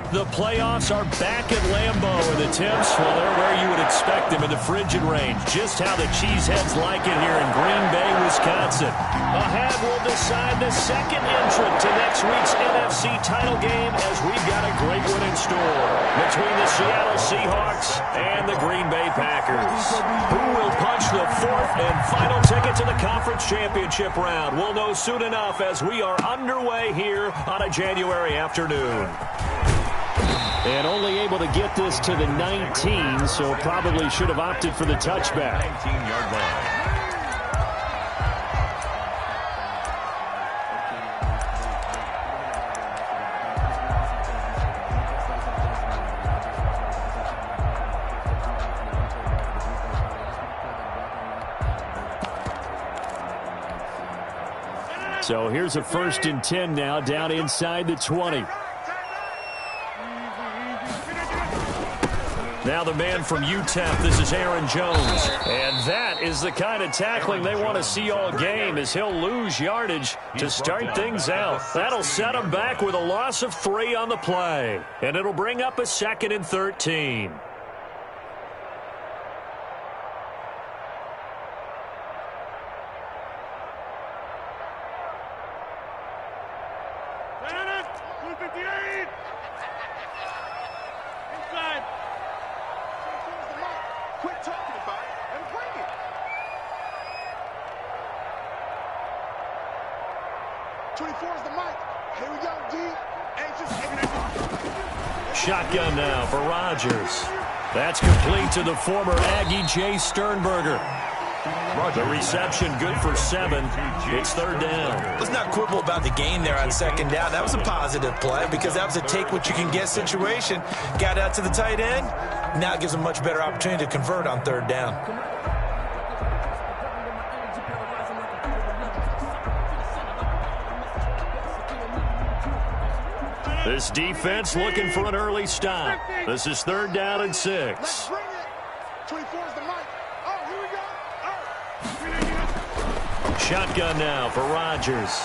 The playoffs are back at Lambeau, and the temps, well, they're where you would expect them in the frigid range. Just how the Cheeseheads like it here in Green Bay, Wisconsin. Ahead will decide the second entrant to next week's NFC title game, as we've got a great one in store between the Seattle Seahawks and the Green Bay Packers. Who will punch the fourth and final ticket to the conference championship round? We'll know soon enough as we are underway here on a January afternoon. And only able to get this to the 19, so probably should have opted for the touchback. 19-yard line. So here's a 1st and 10 now, down inside the 20. Now the man from UTEP, this is Aaron Jones. And that is the kind of tackling they want to see all game, as he'll lose yardage to start things out. That'll set him back with a loss of 3 on the play. And it'll bring up a 2nd and 13. Shotgun now for Rodgers. That's complete to the former Aggie Jay Sternberger. The reception good for 7. It's 3rd down. Let's not quibble about the gain there on 2nd down. That was a positive play because that was a take-what-you-can-get situation. Got out to the tight end. Now it gives them a much better opportunity to convert on 3rd down. This defense looking for an early stop. This is 3rd down and 6. Shotgun now for Rodgers.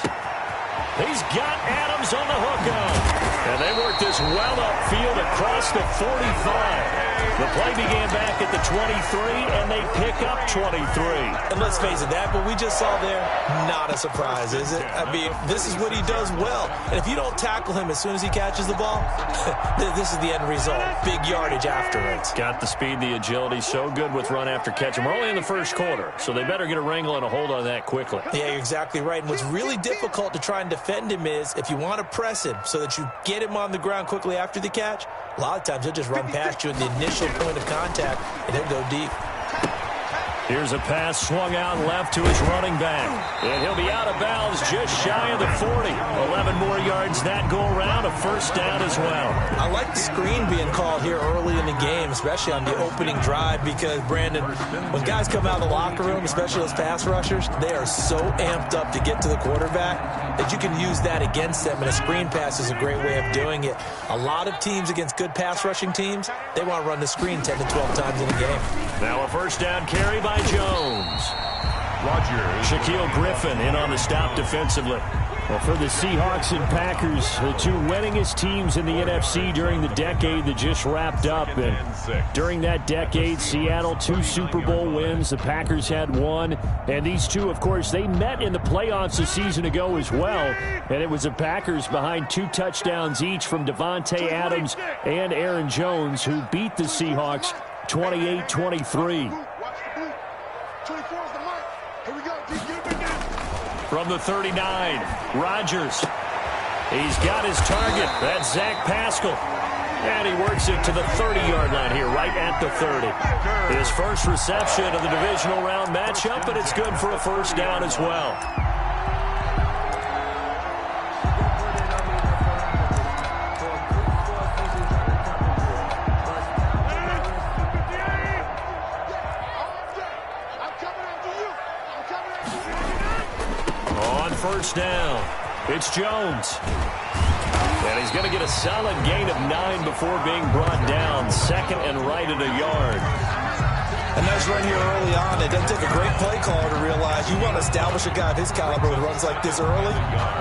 He's got Adams on the hookup. And they work this well upfield across the 45. The play began back at the 23, and they pick up 23. And let's face it, that what we just saw there, not a surprise, is it? I mean, this is what he does well. And if you don't tackle him as soon as he catches the ball, this is the end result. Big yardage afterwards. Got the speed, the agility, so good with run after catch. And we're only in the 1st quarter, so they better get a wrangle and a hold on that quickly. Yeah, you're exactly right. And what's really difficult to try and defend him is if you want to press him so that you get him on the ground quickly after the catch, a lot of times he'll just run past you in the initial point of contact, and he'll go deep. Here's a pass swung out left to his running back. And he'll be out of bounds just shy of the 40. 11 more yards that go around, a 1st down as well. I like the screen being called here early in the game, especially on the opening drive, because, Brandon, when guys come out of the locker room, especially those pass rushers, they are so amped up to get to the quarterback that you can use that against them, and a screen pass is a great way of doing it. A lot of teams against good pass rushing teams, they want to run the screen 10 to 12 times in a game. Now a 1st down carry by Jones. Rodgers. Shaquille Griffin in on the stop defensively. Well, for the Seahawks and Packers, the 2 winningest teams in the NFC during the decade that just wrapped up. And during that decade, Seattle 2 Super Bowl wins. The Packers had 1. And these 2, of course, they met in the playoffs a season ago as well. And it was the Packers behind 2 touchdowns each from Devontae Adams and Aaron Jones who beat the Seahawks 28-23. From the 39, Rodgers. He's got his target. That's Zach Pascal. And he works it to the 30-yard line here, right at the 30. His first reception of the divisional round matchup, and it's good for a 1st down as well. On 1st down, it's Jones. And he's going to get a solid gain of 9 before being brought down. 2nd and right at a yard. A nice run here early on. It doesn't take a great play caller to realize you want to establish a guy of his caliber with runs like this early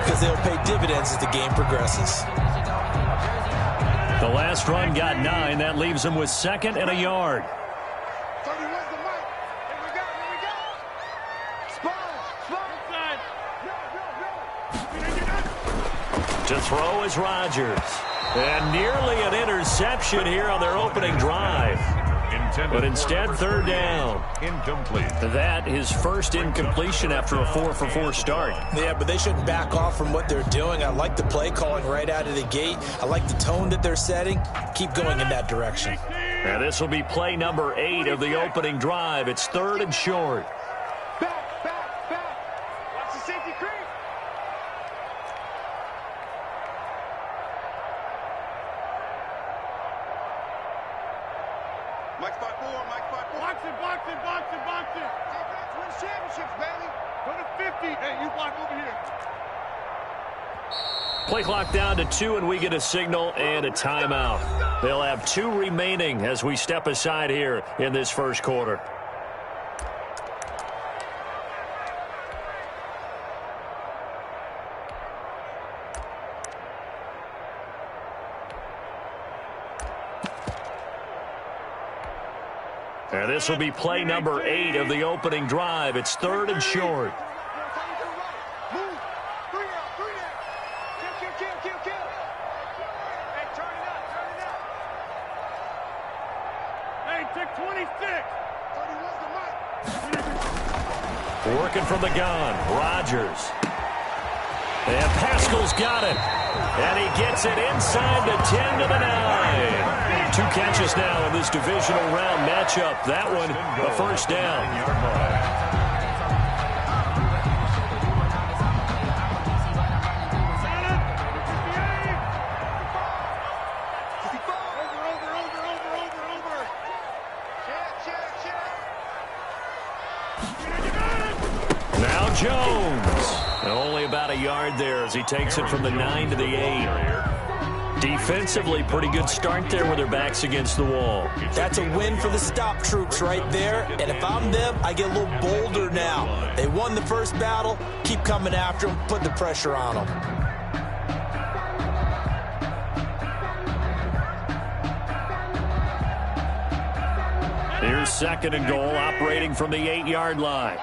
because they'll pay dividends as the game progresses. The last run got 9. That leaves him with 2nd and a yard. To throw is Rodgers. And nearly an interception here on their opening drive. But instead, 3rd down. Incomplete. That is first incompletion after a 4-for-4 start. Yeah, but they shouldn't back off from what they're doing. I like the play calling right out of the gate. I like the tone that they're setting. Keep going in that direction. And this will be play number 8 of the opening drive. It's 3rd and short. Watch the safety creep. Mike 5-4, Mike 5-4. Boxing. Defense wins championships, baby. Go to 50. Hey, you block over here. Play clock down to 2, and we get a signal and a timeout. They'll have 2 remaining as we step aside here in this first quarter. And this will be play number 8 of the opening drive. It's 3rd and short. Working from the gun, Rodgers. And Pascal's got it. And he gets it inside the 10 to the 9. 2 catches now in this divisional round matchup. That one, a first down. Now Jones. And only about a yard there as he takes it from the 9 to the 8. Defensively, pretty good start there with their backs against the wall. That's a win for the stop troops right there. And if I'm them, I get a little bolder now. They won the first battle. Keep coming after them. Put the pressure on them. Here's 2nd and goal, operating from the 8-yard line.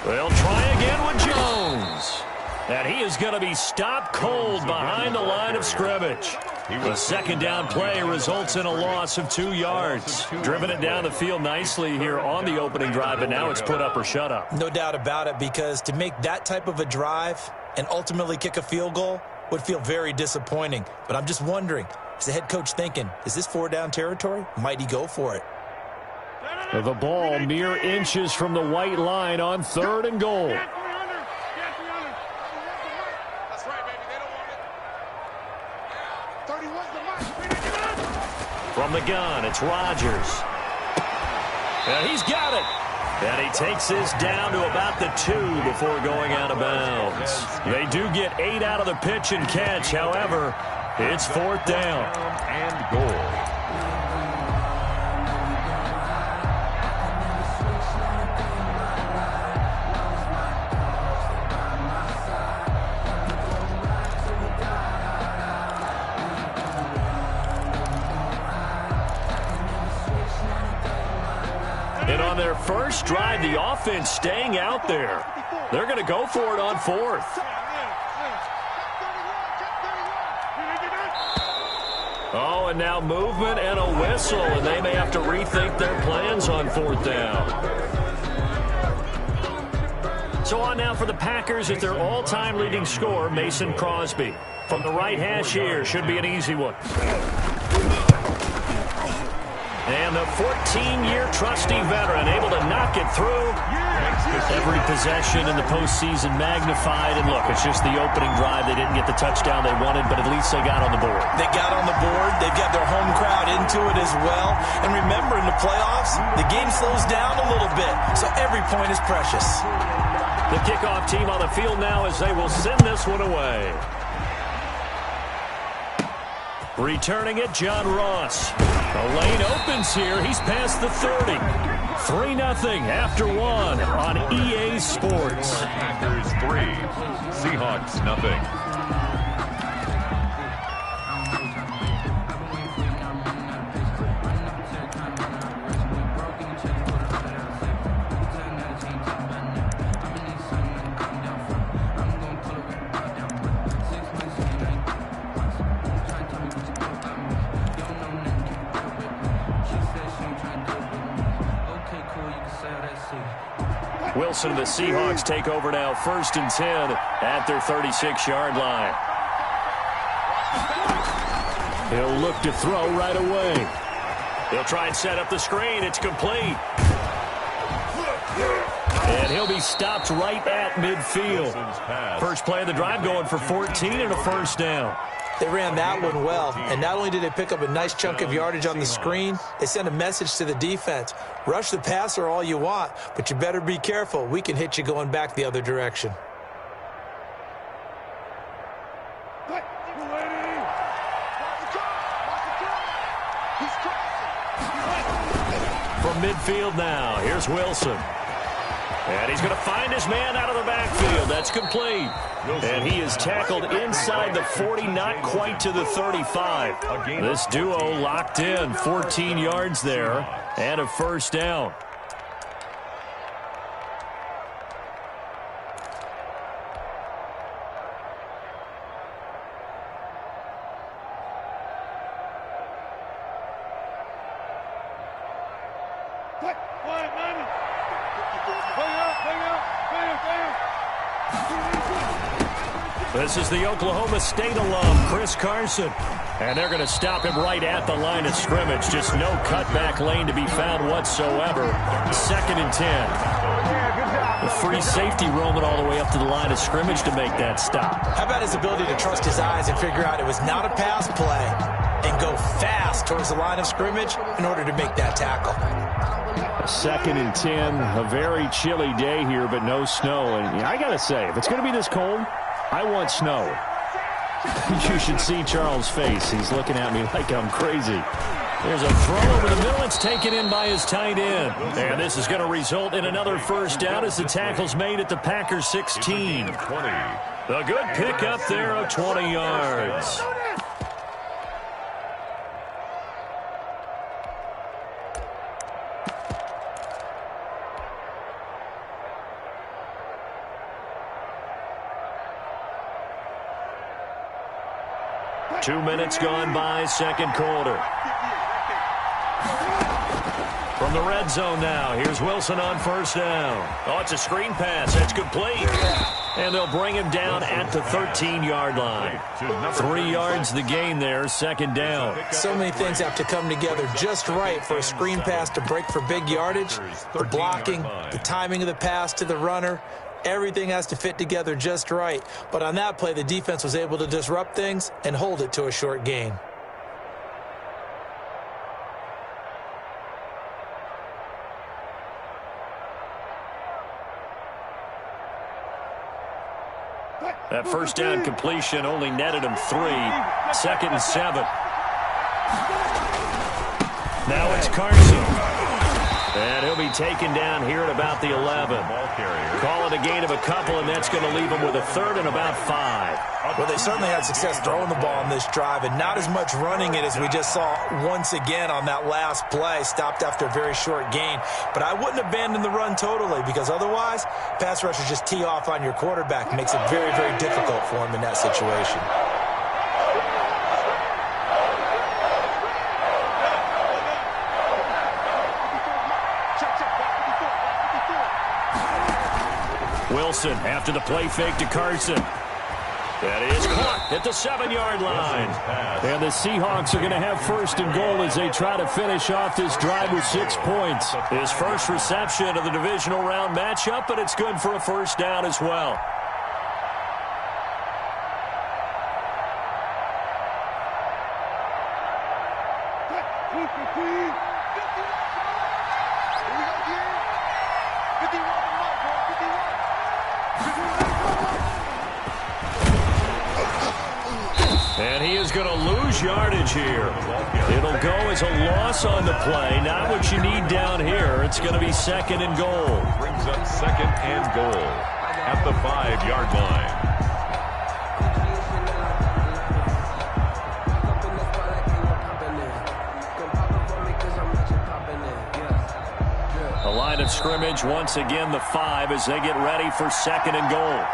They'll try again with Jones. And he is going to be stopped cold behind the line of scrimmage. The 2nd down play results in a loss of 2 yards. Driven it down the field nicely here on the opening drive, and now it's put up or shut up. No doubt about it, because to make that type of a drive and ultimately kick a field goal would feel very disappointing. But I'm just wondering, is the head coach thinking, is this 4-down territory? Might he go for it? The ball mere inches from the white line on 3rd and goal. From the gun, it's Rodgers. And he's got it. And he takes this down to about the 2 before going out of bounds. They do get 8 out of the pitch and catch. However, it's 4th down. And goal. And on their first drive, the offense staying out there. They're going to go for it on 4th. Oh, and now movement and a whistle, and they may have to rethink their plans on 4th down. So on now for the Packers at their all-time leading scorer, Mason Crosby. From the right hash here, should be an easy one. And the 14-year trusty veteran able to knock it through. Every possession in the postseason magnified. And look, it's just the opening drive. They didn't get the touchdown they wanted, but at least they got on the board. They got on the board. They've got their home crowd into it as well. And remember, in the playoffs, the game slows down a little bit, so every point is precious. The kickoff team on the field now as they will send this one away. Returning it, John Ross. The lane opens here. He's past the 30. 3-0 after 1 on EA Sports. Packers 3, Seahawks 0. Wilson and the Seahawks take over now, 1st and 10 at their 36-yard line. He'll look to throw right away. He'll try and set up the screen. It's complete. And he'll be stopped right at midfield. First play of the drive going for 14 and a 1st down. They ran that one well, and not only did they pick up a nice chunk of yardage on the screen, they sent a message to the defense. Rush the passer all you want, but you better be careful. We can hit you going back the other direction. From midfield now, here's Wilson. And he's going to find his man out of the backfield. That's complete. And he is tackled inside the 40, not quite to the 35. This duo locked in, 14 yards there, and a 1st down. This is the Oklahoma State alum, Chris Carson. And they're going to stop him right at the line of scrimmage. Just no cutback lane to be found whatsoever. 2nd and 10. The free safety roaming all the way up to the line of scrimmage to make that stop. How about his ability to trust his eyes and figure out it was not a pass play and go fast towards the line of scrimmage in order to make that tackle. 2nd and 10. A very chilly day here, but no snow. And I got to say, if it's going to be this cold, I want snow. You should see Charles' face. He's looking at me like I'm crazy. There's a throw over the middle. It's taken in by his tight end. And this is going to result in another 1st down as the tackle's made at the Packers 16. A good pickup there of 20 yards. Two minutes gone by, 2nd quarter. From the red zone now, here's Wilson on 1st down. Oh, it's a screen pass. That's complete. And they'll bring him down at the 13-yard line. 3 yards the gain there, 2nd down. So many things have to come together just right for a screen pass to break for big yardage. The blocking, the timing of the pass to the runner. Everything has to fit together just right. But on that play, the defense was able to disrupt things and hold it to a short gain. That 1st down completion only netted him 3. 2nd and 7. Now it's Carson. And he'll be taken down here at about the 11. Call it a gain of a couple, and that's going to leave him with a 3rd and about 5. Well, they certainly had success throwing the ball on this drive, and not as much running it as we just saw once again on that last play. Stopped after a very short gain. But I wouldn't abandon the run totally, because otherwise, pass rushers just tee off on your quarterback. Makes it very, very difficult for him in that situation. Wilson after the play fake to Carson. That is caught at the 7-yard line. And the Seahawks are going to have 1st and goal as they try to finish off this drive with 6 points. His first reception of the divisional round matchup, but it's good for a 1st down as well. And he is going to lose yardage here. It'll go as a loss on the play. Not what you need down here. It's going to be 2nd and goal. Brings up 2nd and goal at the 5-yard line. The line of scrimmage once again the 5 as they get ready for 2nd and goal.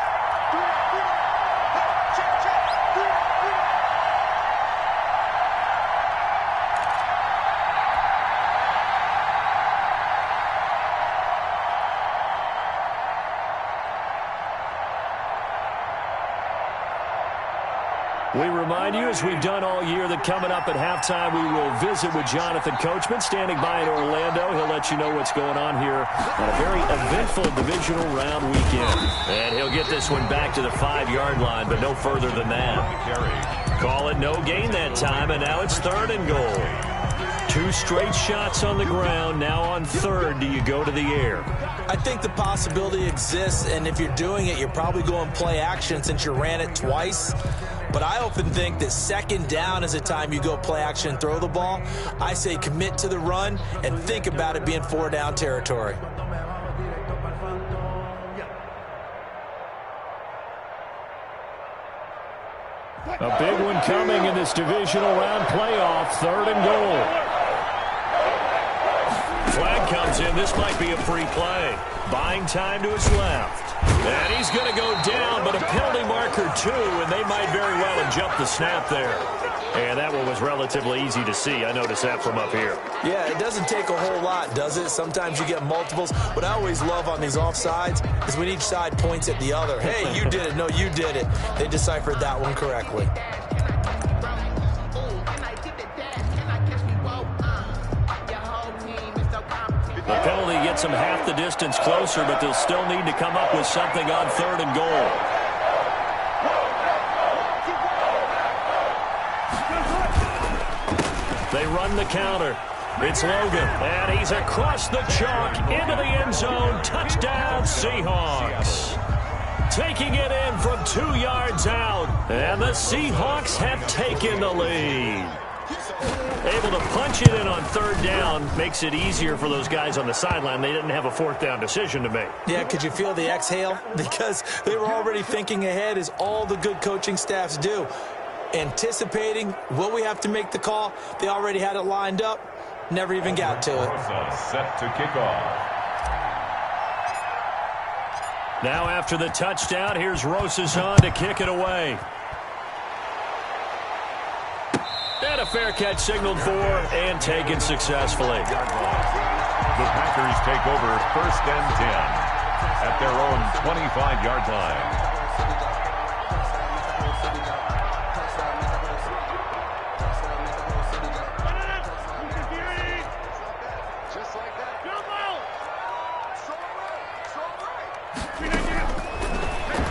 We remind you, as we've done all year, that coming up at halftime, we will visit with Jonathan Coachman, standing by in Orlando. He'll let you know what's going on here on a very eventful divisional round weekend. And he'll get this one back to the 5-yard line, but no further than that. Call it no gain that time, and now it's 3rd and goal. 2 straight shots on the ground. Now on 3rd, do you go to the air? I think the possibility exists, and if you're doing it, you're probably going play action since you ran it twice. But I often think that 2nd down is a time you go play action and throw the ball. I say commit to the run and think about it being 4-down territory. A big one coming in this divisional round playoff. 3rd and goal. Flag comes in. This might be a free play. Buying time to his left. And he's going to go down, but a penalty marker too, and they might very well have jumped the snap there. And that one was relatively easy to see. I noticed that from up here. Yeah, it doesn't take a whole lot, does it? Sometimes you get multiples. What I always love on these offsides is when each side points at the other. Hey, you did it. No, you did it. They deciphered that one correctly. The penalty gets them half the distance closer, but they'll still need to come up with something on 3rd and goal. They run the counter. It's Logan, and he's across the chalk into the end zone. Touchdown, Seahawks. Taking it in from 2 yards out, and the Seahawks have taken the lead. Able to punch it in on 3rd down makes it easier for those guys on the sideline. They didn't have a 4th down decision to make. Yeah, could you feel the exhale? Because they were already thinking ahead, as all the good coaching staffs do. Anticipating, will we have to make the call? They already had it lined up. Never even got to it. Set to kick off. Now after the touchdown, here's Rosas on to kick it away. And a fair catch signaled for and taken successfully. The Packers take over 1st and 10 at their own 25-yard line.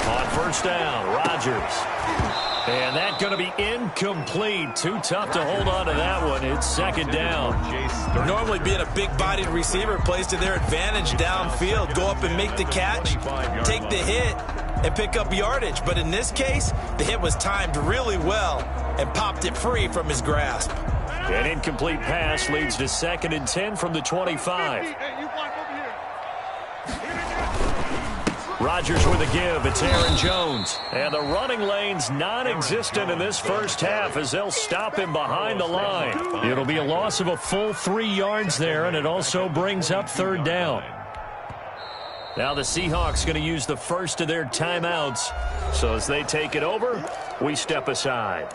On 1st down, Rodgers. And that's going to be incomplete. Too tough to hold on to that one. It's 2nd down. Normally being a big-bodied receiver plays to their advantage downfield. Go up and make the catch, take the hit, and pick up yardage. But in this case, the hit was timed really well and popped it free from his grasp. An incomplete pass leads to 2nd and 10 from the 25. Rodgers with a give. It's Aaron Jones. And the running lane's non-existent in this first half as they'll stop him behind the line. It'll be a loss of a full 3 yards there, and it also brings up 3rd down. Now the Seahawks going to use the first of their timeouts. So as they take it over, we step aside.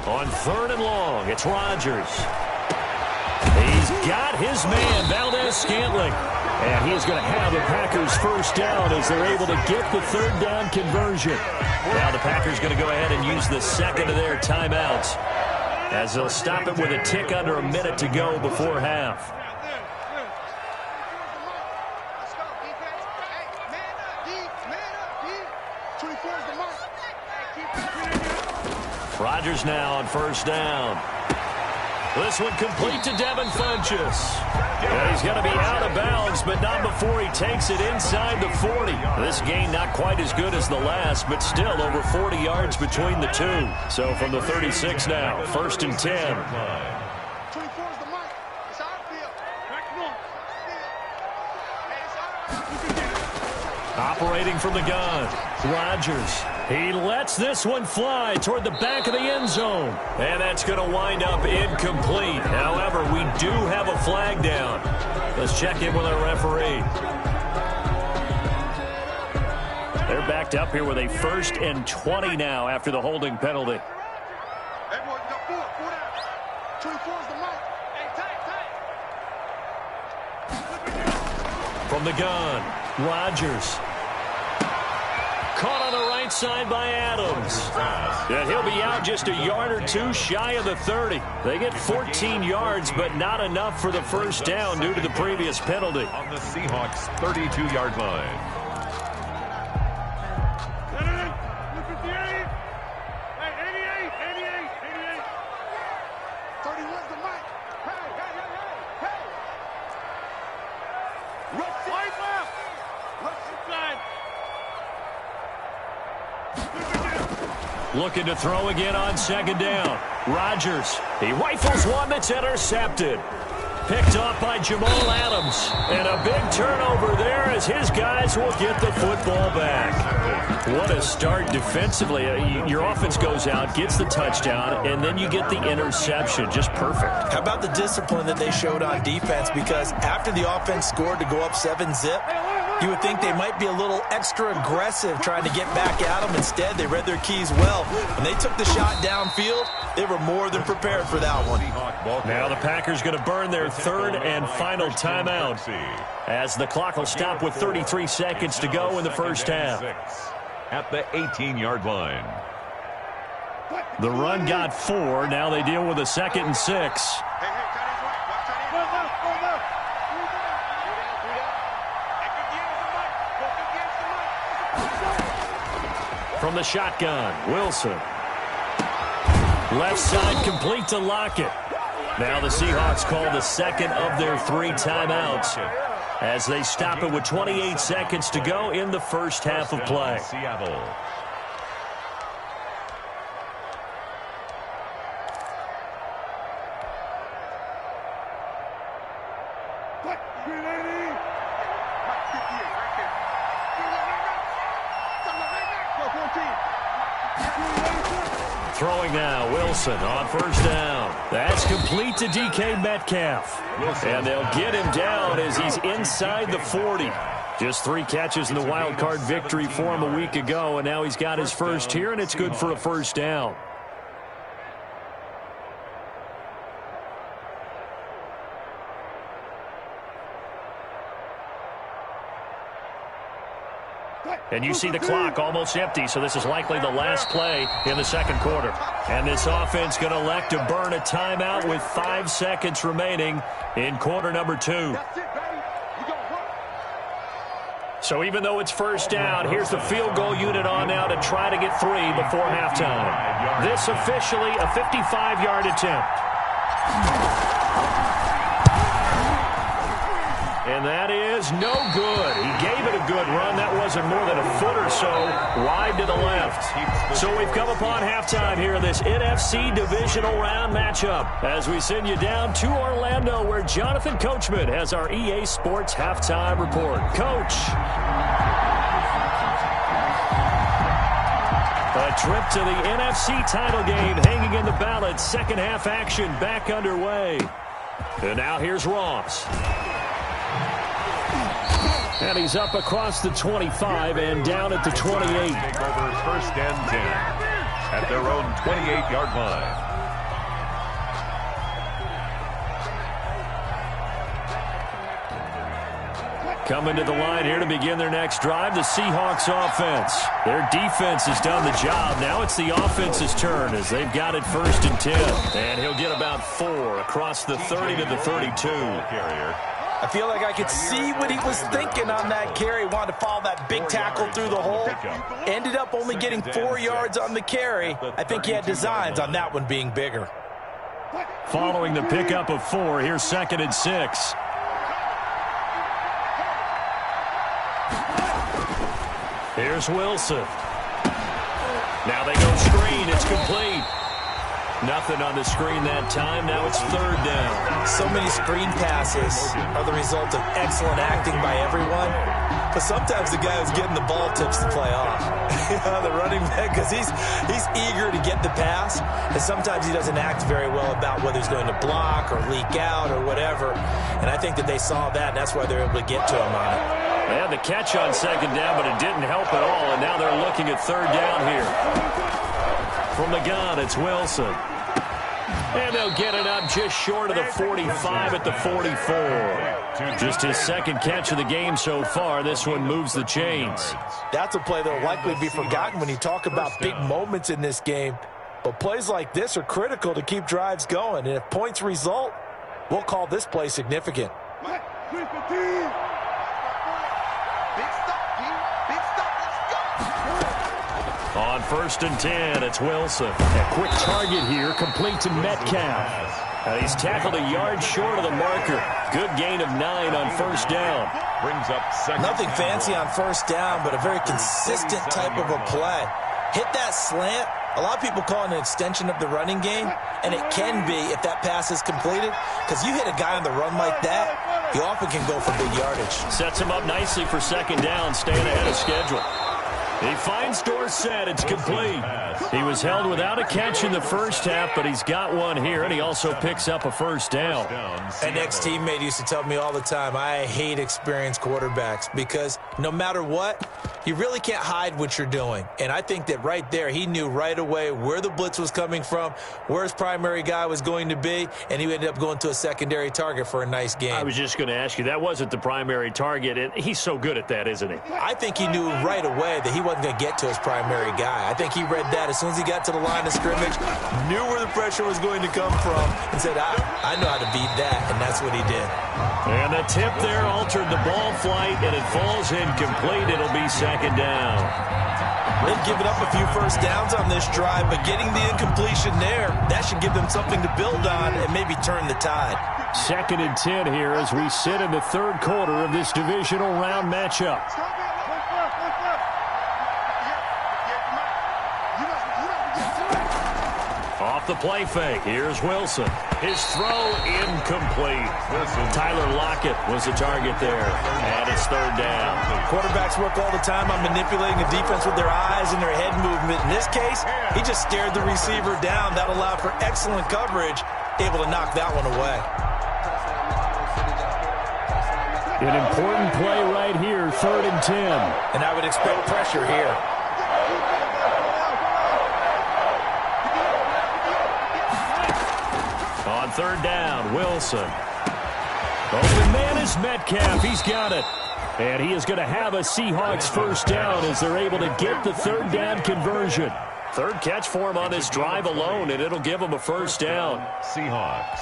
On 3rd and long, it's Rodgers. He's got his man, Valdez-Scantling. And he's going to have the Packers 1st down as they're able to get the 3rd down conversion. Now the Packers going to go ahead and use the 2nd of their timeouts as they'll stop it with a tick under a minute to go before half. Rodgers now on 1st down. This one complete to Devin Funchess. And he's going to be out of bounds, but not before he takes it inside the 40. This gain not quite as good as the last, but still over 40 yards between the two. So from the 36 now, 1st and 10. Operating from the gun, Rodgers. He lets this one fly toward the back of the end zone. And that's going to wind up incomplete. However, we do have a flag down. Let's check in with our referee. They're backed up here with a 1st and 20 now after the holding penalty. From the gun, Rodgers. Caught on the right side by Adams. And he'll be out just a yard or two shy of the 30. They get 14 yards, but not enough for the first down due to the previous penalty. On the Seahawks' 32-yard line. Looking to throw again on 2nd down. Rodgers. He rifles one that's intercepted. Picked off by Jamal Adams. And a big turnover there as his guys will get the football back. What a start defensively. Your offense goes out, gets the touchdown, and then you get the interception. Just perfect. How about the discipline that they showed on defense? Because after the offense scored to go up 7-zip, you would think they might be a little extra aggressive trying to get back at them. Instead, they read their keys well. When they took the shot downfield, they were more than prepared for that one. Now the Packers going to burn their 3rd and final timeout as the clock will stop with 33 seconds to go in the first half. At the 18-yard line. The run got 4. Now they deal with a 2nd and 6. From the shotgun, Wilson. Left side complete to Lockett. Now the Seahawks call the 2nd of their 3 timeouts as they stop it with 28 seconds to go in the first half of play. Seattle. Throwing now, Wilson on 1st down. That's complete to DK Metcalf. And they'll get him down as he's inside the 40. Just 3 catches in the wild card victory for him a week ago, and now he's got his first here, and it's good for a 1st down. And you see the clock almost empty, so this is likely the last play in the 2nd quarter. And this offense going to elect to burn a timeout with 5 seconds remaining in quarter number 2. So even though it's 1st down, here's the field goal unit on now to try to get 3 before halftime. This officially a 55-yard attempt. And that is no good. He gave it a good run. That wasn't more than a foot or so wide to the left. So we've come upon halftime here in this NFC Divisional Round matchup as we send you down to Orlando where Jonathan Coachman has our EA Sports Halftime Report. Coach. A trip to the NFC title game hanging in the balance. 2nd half action back underway. And now here's Ross. And he's up across the 25 and down at the 28. Take over 1st and 10 at their own 28-yard line. Coming to the line here to begin their next drive, the Seahawks offense. Their defense has done the job. Now it's the offense's turn as they've got it 1st and 10. And he'll get about 4 across the 30 to the 32. I feel like I could see what he was thinking on that carry. Wanted to follow that big tackle through the hole. Ended up only getting 4 yards on the carry. I think he had designs on that one being bigger. Following the pickup of 4, here's 2nd and 6. Here's Wilson. Now they go screen. It's complete. Nothing on the screen that time. Now it's 3rd down. So many screen passes are the result of excellent acting by everyone. But sometimes the guy who's getting the ball tips the play off. The running back, because he's eager to get the pass. And sometimes he doesn't act very well about whether he's going to block or leak out or whatever. And I think that they saw that, and that's why they're able to get to him on it. They had the catch on second down, but it didn't help at all, and now they're looking at third down here. From the gun, it's Wilson. And they'll get it up just short of the 45 at the 44. Just his second catch of the game so far. This one moves the chains. That's a play that will likely be forgotten when you talk about big moments in this game. But plays like this are critical to keep drives going. And if points result, we'll call this play significant. On 1st and 10, it's Wilson. A quick target here, complete to Metcalf. And he's tackled a yard short of the marker. Good gain of 9 on 1st down. Brings up second. Nothing fancy on 1st down, but a very consistent type of a play. Hit that slant. A lot of people call it an extension of the running game, and it can be if that pass is completed, because you hit a guy on the run like that, he often can go for big yardage. Sets him up nicely for 2nd down, staying ahead of schedule. He finds Dorsett. It's complete. He was held without a catch in the first half, but he's got one here, and he also picks up a 1st down. An ex-teammate used to tell me all the time, I hate experienced quarterbacks because no matter what, you really can't hide what you're doing. And I think that right there, he knew right away where the blitz was coming from, where his primary guy was going to be, and he ended up going to a secondary target for a nice game. I was just going to ask you, that wasn't the primary target, and he's so good at that, isn't he? I think he knew right away that he wasn't going to get to his primary guy. I think he read that as soon as he got to the line of scrimmage, knew where the pressure was going to come from, and said, I know how to beat that, and that's what he did. And the tip there altered the ball flight, and it falls incomplete. It'll be 2nd down. They've given up a few 1st downs on this drive, but getting the incompletion there, that should give them something to build on and maybe turn the tide. 2nd and 10 here as we sit in the 3rd quarter of this divisional round matchup. Off the play fake, here's Wilson. His throw incomplete. Tyler Lockett was the target there, and it's 3rd down. Quarterbacks work all the time on manipulating the defense with their eyes and their head movement. In this case, he just stared the receiver down. That allowed for excellent coverage, able to knock that one away. An important play right here, 3rd and 10. And I would expect pressure here. On 3rd down, Wilson. Open man is Metcalf. He's got it. And he is going to have a Seahawks 1st down as they're able to get the 3rd down conversion. 3rd catch for him on this drive alone, and it'll give him a 1st down. Seahawks.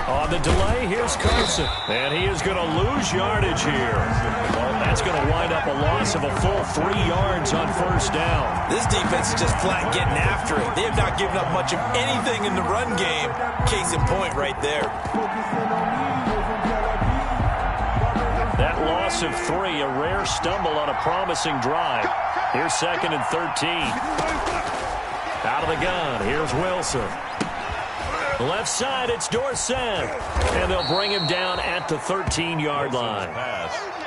On the delay, here's Carson. And he is going to lose yardage here. Well, that's going to wind up a loss of a full 3 yards on 1st down. This defense is just flat getting after it. They have not given up much of anything in the run game. Case in point right there. That loss of 3, a rare stumble on a promising drive. Here's 2nd and 13. Out of the gun, here's Wilson. Left side, it's Dorsett. And they'll bring him down at the 13-yard line.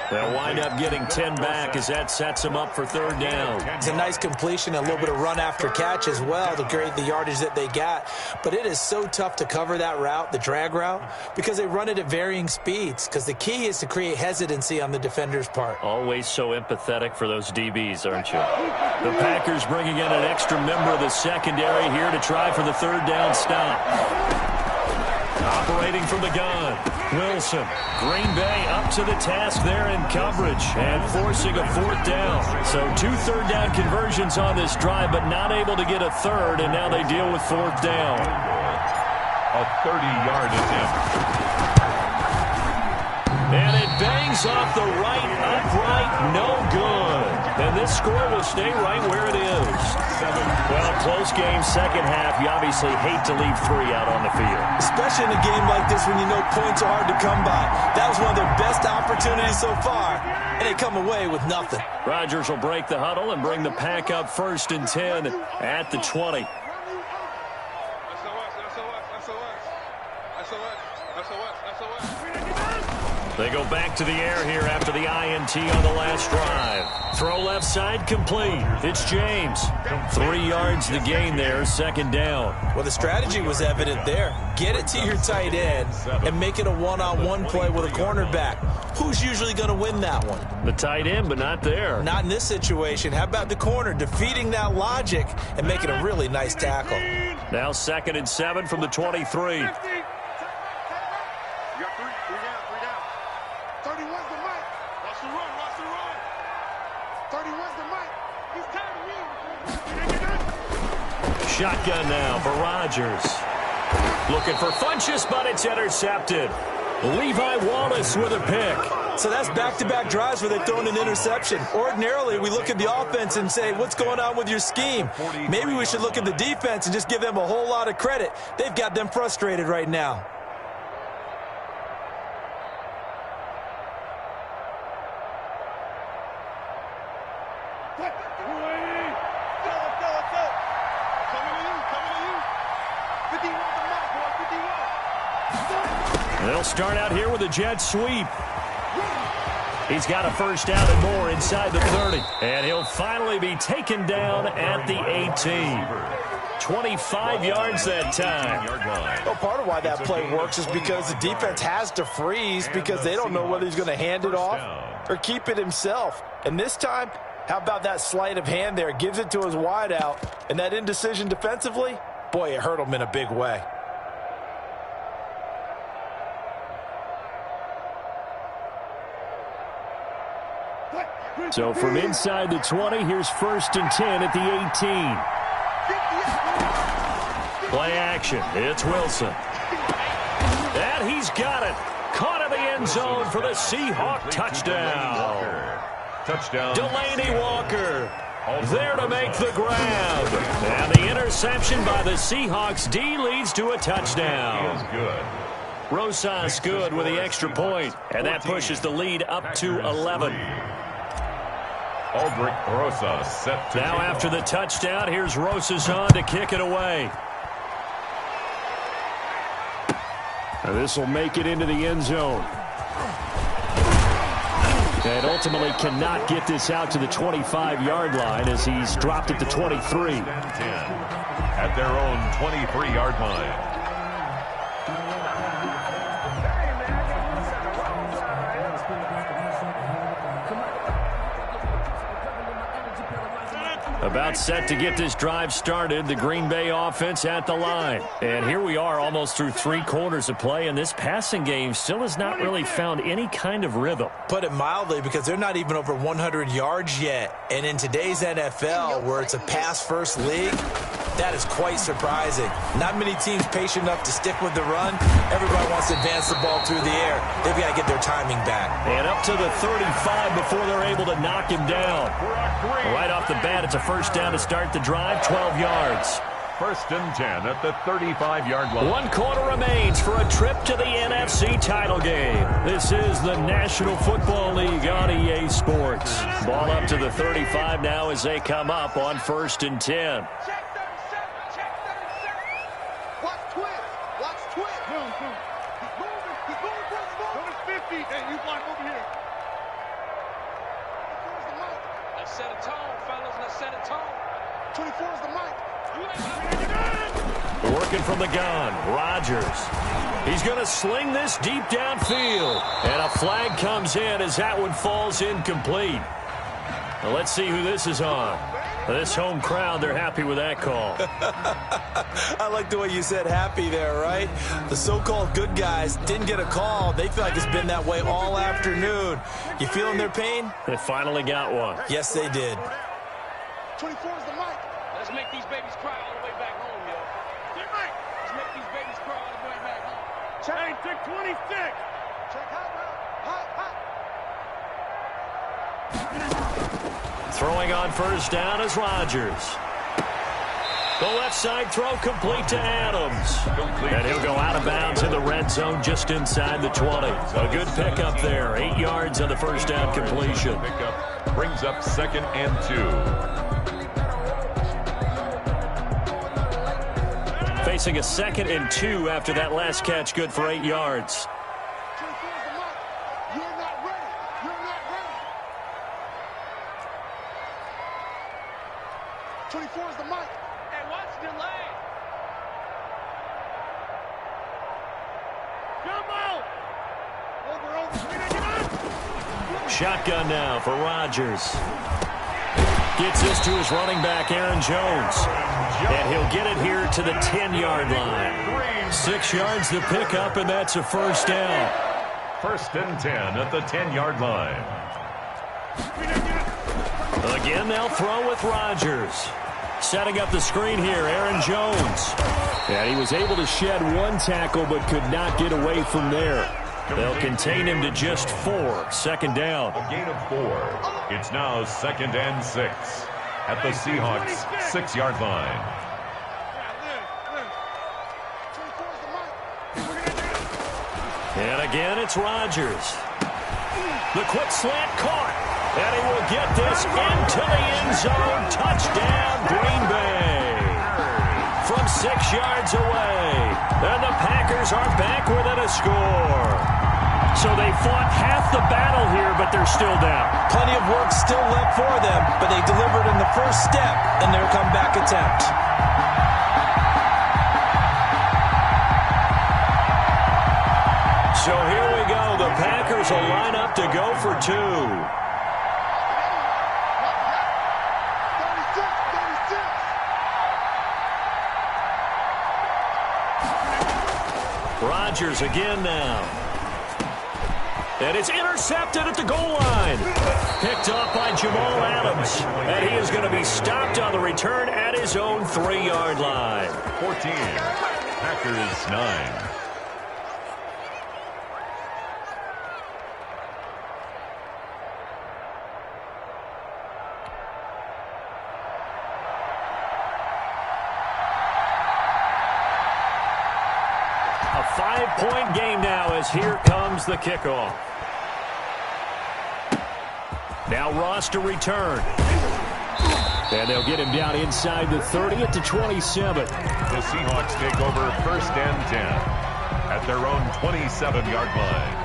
They'll wind up getting 10 back as that sets him up for 3rd down. It's a nice completion, a little bit of run after catch as well to create the yardage that they got. But it is so tough to cover that route, the drag route, because they run it at varying speeds. Because the key is to create hesitancy on the defender's part. Always so empathetic for those DBs, aren't you? The Packers bringing in an extra member of the secondary here to try for the 3rd down stop. Operating from the gun, Wilson. Green Bay up to the task there in coverage and forcing a 4th down. So 2 3rd down conversions on this drive, but not able to get a 3rd, and now they deal with 4th down. A 30-yard attempt. And it bangs off the right upright, no good. And this score will stay right where it is. Well, close game, 2nd half. You obviously hate to leave 3 out on the field. Especially in a game like this when you know points are hard to come by. That was one of their best opportunities so far, and they come away with nothing. Rodgers will break the huddle and bring the pack up 1st and 10 at the 20. They go back to the air here after the INT on the last drive. Throw left side complete. It's James. 3 yards the gain there, second down. Well, the strategy was evident there. Get it to your tight end and make it a one-on-one play with a cornerback. Who's usually going to win that one? The tight end, but not there. Not in this situation. How about the corner defeating that logic and making a really nice tackle? Now 2nd and 7 from the 23. Shotgun now for Rodgers. Looking for Funchess, but it's intercepted. Levi Wallace with a pick. So that's back-to-back drives where they've thrown an interception. Ordinarily, we look at the offense and say, what's going on with your scheme? Maybe we should look at the defense and just give them a whole lot of credit. They've got them frustrated right now. They'll start out here with a jet sweep. He's got a first down and more inside the 30. And he'll finally be taken down at the 18. 25 yards that time. Well, part of why that play works is because the defense has to freeze because they don't know whether he's going to hand it off or keep it himself. And this time, how about that sleight of hand there? Gives it to his wideout. And that indecision defensively, boy, it hurt him in a big way. So from inside the 20, here's 1st and 10 at the 18. Play action. It's Wilson. And he's got it. Caught in the end zone for the Seahawk touchdown. Touchdown. Delaney Walker there to make the grab. And the interception by the Seahawks D leads to a touchdown. He is good. Rosas good with the extra point. And that pushes the lead up to 11. Aldrich Rosas set to now after the touchdown, here's Rosas on to kick it away. This will make it into the end zone. And ultimately cannot get this out to the 25-yard line as he's dropped it to 23. At their own 23-yard line. About set to get this drive started, the Green Bay offense at the line. And here we are almost through 3 quarters of play, and this passing game still has not really found any kind of rhythm. Put it mildly, because they're not even over 100 yards yet. And in today's NFL, where it's a pass-first league, that is quite surprising. Not many teams patient enough to stick with the run. Everybody wants to advance the ball through the air. They've got to get their timing back. And up to the 35 before they're able to knock him down. Right off the bat, it's a first down to start the drive, 12 yards. 1st and 10 at the 35-yard line. 1 quarter remains for a trip to the NFC title game. This is the National Football League on EA Sports. Ball up to the 35 now as they come up on 1st and 10. Set a tone, fellas. Let's set a tone. 24 is the mic. Working from the gun, Rodgers. He's going to sling this deep downfield. And a flag comes in as that one falls incomplete. Now let's see who this is on. This home crowd, they're happy with that call. I like the way you said happy there, right? The so-called good guys didn't get a call. They feel like it's been that way all afternoon. You feeling their pain? They finally got one. Yes, they did. 24 is the mic. Let's make these babies cry all the way back home, yo. Let's make these babies cry all the way back home. Check. Hey, 26. Check hot. Throwing on first down is Rodgers. The left side throw complete to Adams. And he'll go out of bounds in the red zone just inside the 20. A good pickup there. 8 yards on the first down completion. Pickup brings up 2nd and 2. Facing a 2nd and 2 after that last catch. Good for 8 yards. the mic. Hey, watch the delay. Jumbo! Over. Shotgun now for Rodgers. Gets this to his running back, Aaron Jones. And he'll get it here to the 10-yard line. 6 yards to pick up, and that's a first down. First and 10 at the 10-yard line. Again, they'll throw with Rodgers. Setting up the screen here, Aaron Jones. And he was able to shed 1 tackle but could not get away from there. They'll contain him to just 4. Second down. A gain of 4. It's now 2nd and 6 at the Seahawks' 6-yard line. And again, it's Rodgers. The quick slant caught. And he will get this into the end zone. Touchdown, Green Bay. From 6 yards away. And the Packers are back within a score. So they fought half the battle here, but they're still down. Plenty of work still left for them, but they delivered in the first step in their comeback attempt. So here we go. The Packers will line up to go for 2. Rodgers again now. And it's intercepted at the goal line. Picked up by Jamal Adams. And he is going to be stopped on the return at his own 3-yard line. 14. Packers 9. A 5-point game now as here comes the kickoff. Now Ross to return. And they'll get him down inside the 30 at the 27. The Seahawks take over 1st and 10 at their own 27-yard line.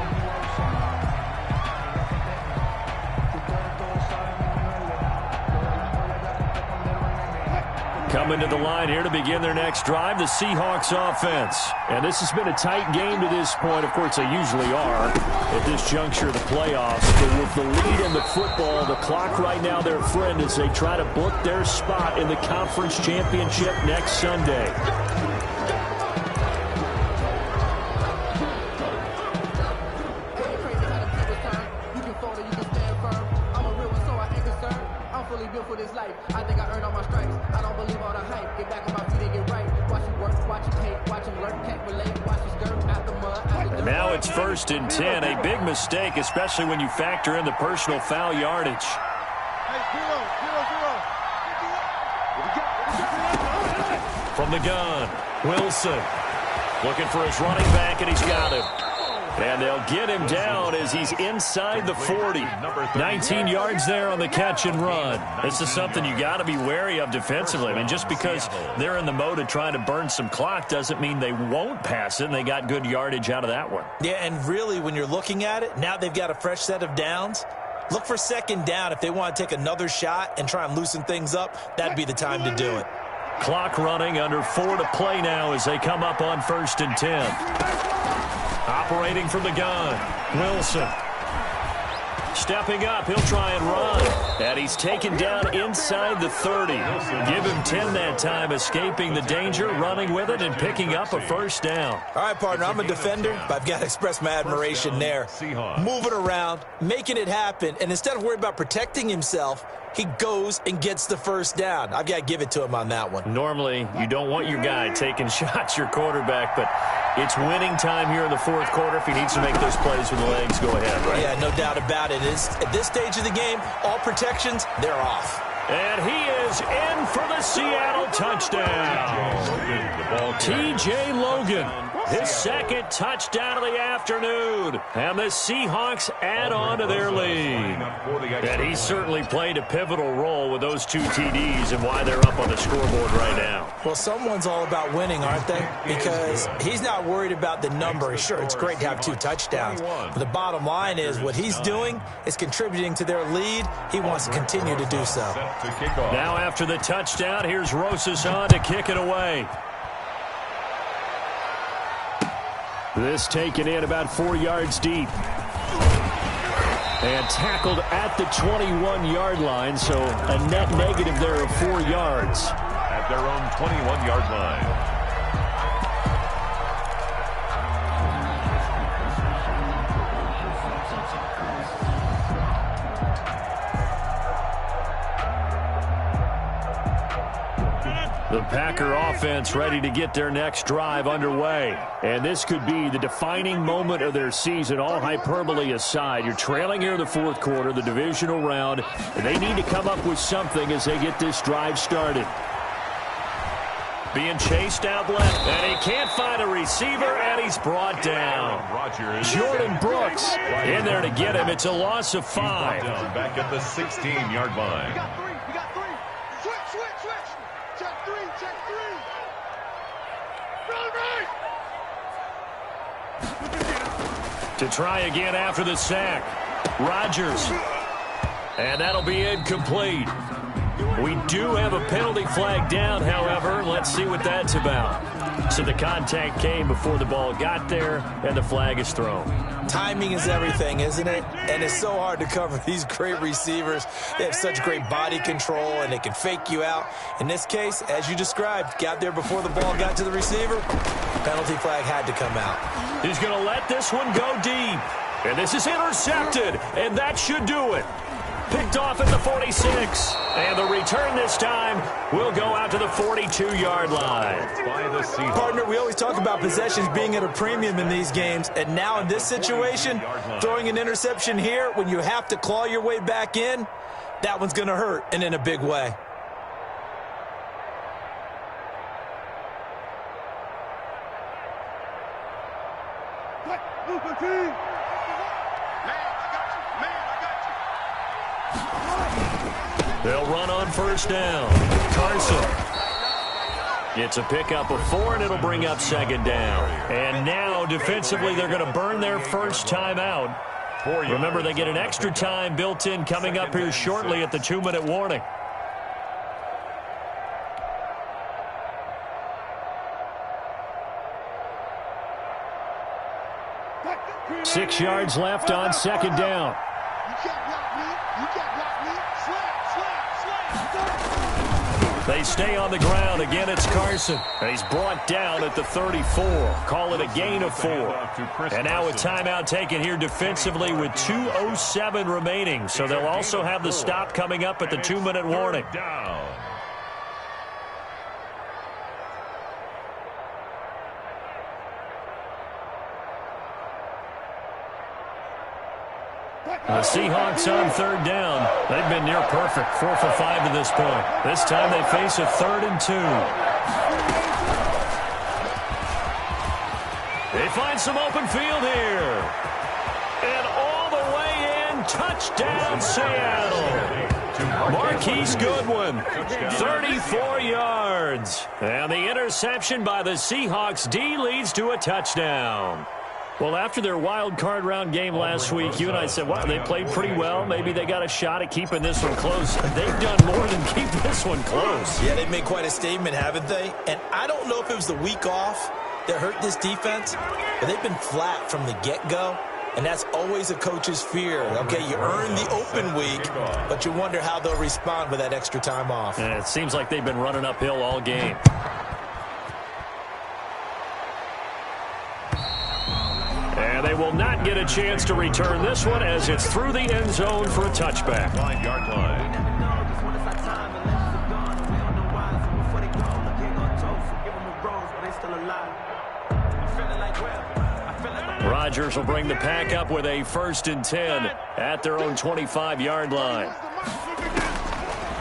Coming to the line here to begin their next drive, the Seahawks offense. And this has been a tight game to this point. Of course, they usually are at this juncture of the playoffs. But with the lead in the football, the clock right now their friend as they try to book their spot in the conference championship next Sunday. Now it's 1st and 10, a big mistake, especially when you factor in the personal foul yardage. From the gun, Wilson looking for his running back, and he's got him. And they'll get him down as he's inside the 40. 19 yards there on the catch and run. This is something you got to be wary of defensively. I mean, just because they're in the mode of trying to burn some clock doesn't mean they won't pass it, and they got good yardage out of that one. Yeah, and really, when you're looking at it, now they've got a fresh set of downs. Look for 2nd down. If they want to take another shot and try and loosen things up, that'd be the time to do it. Clock running, under 4 to play now as they come up on 1st and 10. Operating from the gun, Wilson. Stepping up, he'll try and run. And he's taken down inside the 30. Give him 10 that time, escaping the danger, running with it, and picking up a first down. All right, partner, I'm a defender, but I've got to express my admiration there. Moving around, making it happen, and instead of worrying about protecting himself, he goes and gets the first down. I've got to give it to him on that one. Normally, you don't want your guy taking shots, your quarterback, but it's winning time here in the 4th quarter. If he needs to make those plays with the legs, go ahead, right? Yeah, no doubt about it. At this stage of the game, all protections, they're off. And he is in for the Seattle touchdown. T.J. Logan, his 2nd touchdown of the afternoon. And the Seahawks add on to their lead. And he certainly played a pivotal role with those 2 TDs and why they're up on the scoreboard right now. Well, someone's all about winning, aren't they? Because he's not worried about the number. Sure, it's great to have 2 touchdowns. But the bottom line is what he's doing is contributing to their lead. He wants to continue to do so. Now after the touchdown, here's Rosas on to kick it away. This taken in about 4 yards deep. And tackled at the 21-yard line, so a net negative there of 4 yards. At their own 21-yard line. The Packer offense ready to get their next drive underway. And this could be the defining moment of their season, all hyperbole aside. You're trailing here in the fourth quarter, the divisional round, and they need to come up with something as they get this drive started. Being chased out left, and he can't find a receiver, and he's brought down. Jordan Brooks in there to get him. It's a loss of 5. Back at the 16-yard line. To try again after the sack. Rodgers. And that'll be incomplete. We do have a penalty flag down, however. Let's see what that's about. So the contact came before the ball got there, and the flag is thrown. Timing is everything, isn't it? And it's so hard to cover these great receivers. They have such great body control, and they can fake you out. In this case, as you described, got there before the ball got to the receiver. Penalty flag had to come out. He's going to let this one go deep. And this is intercepted, and that should do it. Picked off at the 46. And the return this time will go out to the 42-yard line. Partner, we always talk about possessions being at a premium in these games. And now in this situation, throwing an interception here when you have to claw your way back in, that one's going to hurt, and in a big way. They'll run on first down. Carson. It's a pickup of 4, and it'll bring up second down. And now, defensively, they're going to burn their first time out. Remember, they get an extra time built in coming up here shortly at the 2-minute warning. Six yards left on second down. They stay on the ground. Again, it's Carson. He's brought down at the 34. Call it a gain of 4. And now a timeout taken here defensively with 2:07 remaining. So they'll also have the stop coming up at the 2-minute warning. The Seahawks on third down. They've been near perfect, 4 for 5 to this point. This time they face a 3rd and 2. They find some open field here. And all the way in, touchdown Seattle. Marquise Goodwin, 34 yards. And the interception by the Seahawks D leads to a touchdown. Well, after their wild card round game last week, you and I said, wow, they played pretty well. Maybe they got a shot at keeping this one close. They've done more than keep this one close. Yeah, they've made quite a statement, haven't they? And I don't know if it was the week off that hurt this defense, but they've been flat from the get-go, and that's always a coach's fear. Okay, you earn the open week, but you wonder how they'll respond with that extra time off. And it seems like they've been running uphill all game. And they will not get a chance to return this one as it's through the end zone for a touchback. 9-yard line. Rodgers will bring the pack up with a 1st and 10 at their own 25-yard line.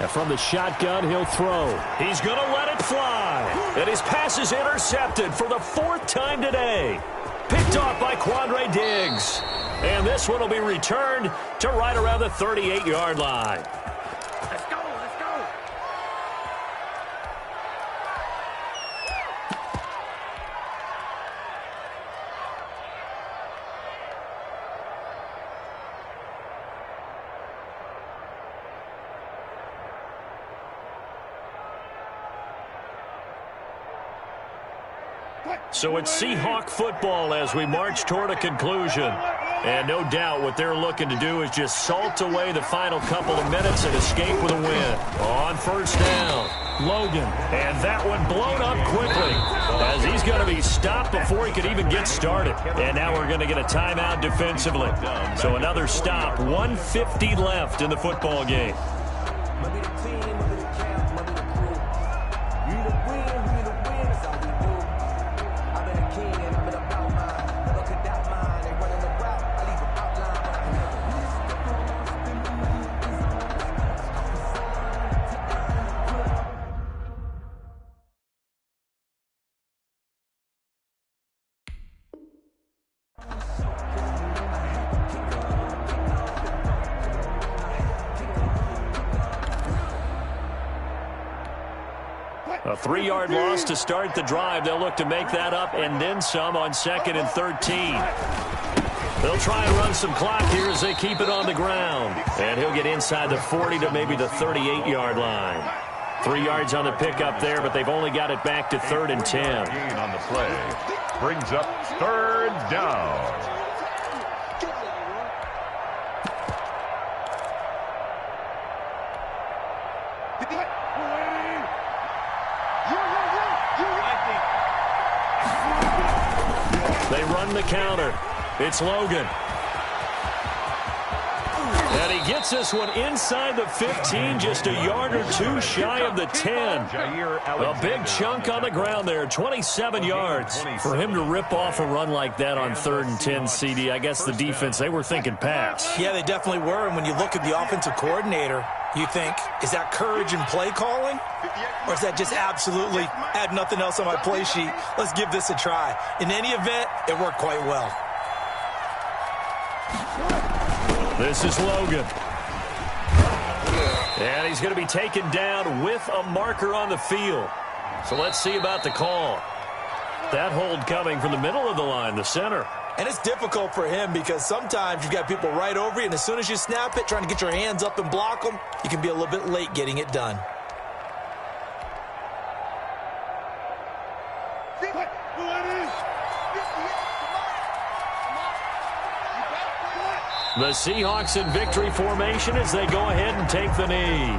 And from the shotgun, he'll throw. He's going to let it fly. And his pass is intercepted for the 4th time today. Picked off by Quandre Diggs. And this one will be returned to right around the 38-yard line. Let's go, let's go. So it's Seahawk football as we march toward a conclusion. And no doubt what they're looking to do is just salt away the final couple of minutes and escape with a win. On first down, Logan. And that one blown up quickly as he's going to be stopped before he could even get started. And now we're going to get a timeout defensively. So another stop, 1:50 left in the football game. A 3-yard loss to start the drive. They'll look to make that up and then some on 2nd and 13. They'll try and run some clock here as they keep it on the ground. And he'll get inside the 40 to maybe the 38-yard line. 3 yards on the pickup there, but they've only got it back to 3rd and 10. Gain on the play brings up 3rd down. They run the counter. It's Logan. And he gets this one inside the 15, just a yard or two shy of the 10. A big chunk on the ground there, 27 yards. For him to rip off a run like that on 3rd and 10, CD, I guess the defense, they were thinking pass. Yeah, they definitely were. And when you look at the offensive coordinator, you think, is that courage in play calling? Or is that just absolutely, I had nothing else on my play sheet, let's give this a try? In any event, it worked quite well. This is Logan. And he's going to be taken down with a marker on the field. So let's see about the call. That hold coming from the middle of the line, the center. And it's difficult for him because sometimes you've got people right over you, and as soon as you snap it, trying to get your hands up and block them, you can be a little bit late getting it done. The Seahawks in victory formation as they go ahead and take the knee.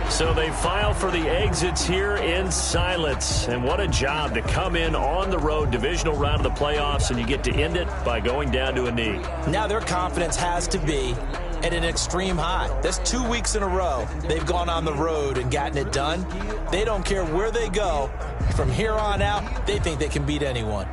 So they file for the exits here in silence. And what a job to come in on the road, divisional round of the playoffs, and you get to end it by going down to a knee. Now their confidence has to be at an extreme high. That's 2 weeks in a row they've gone on the road and gotten it done. They don't care where they go. From here on out, they think they can beat anyone.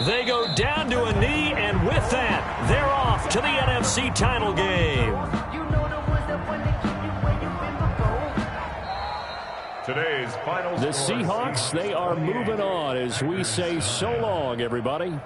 They go down to a knee, and with that, they're off to the NFC title game. Today's final. The Seahawks, they are moving on as we say so long, everybody.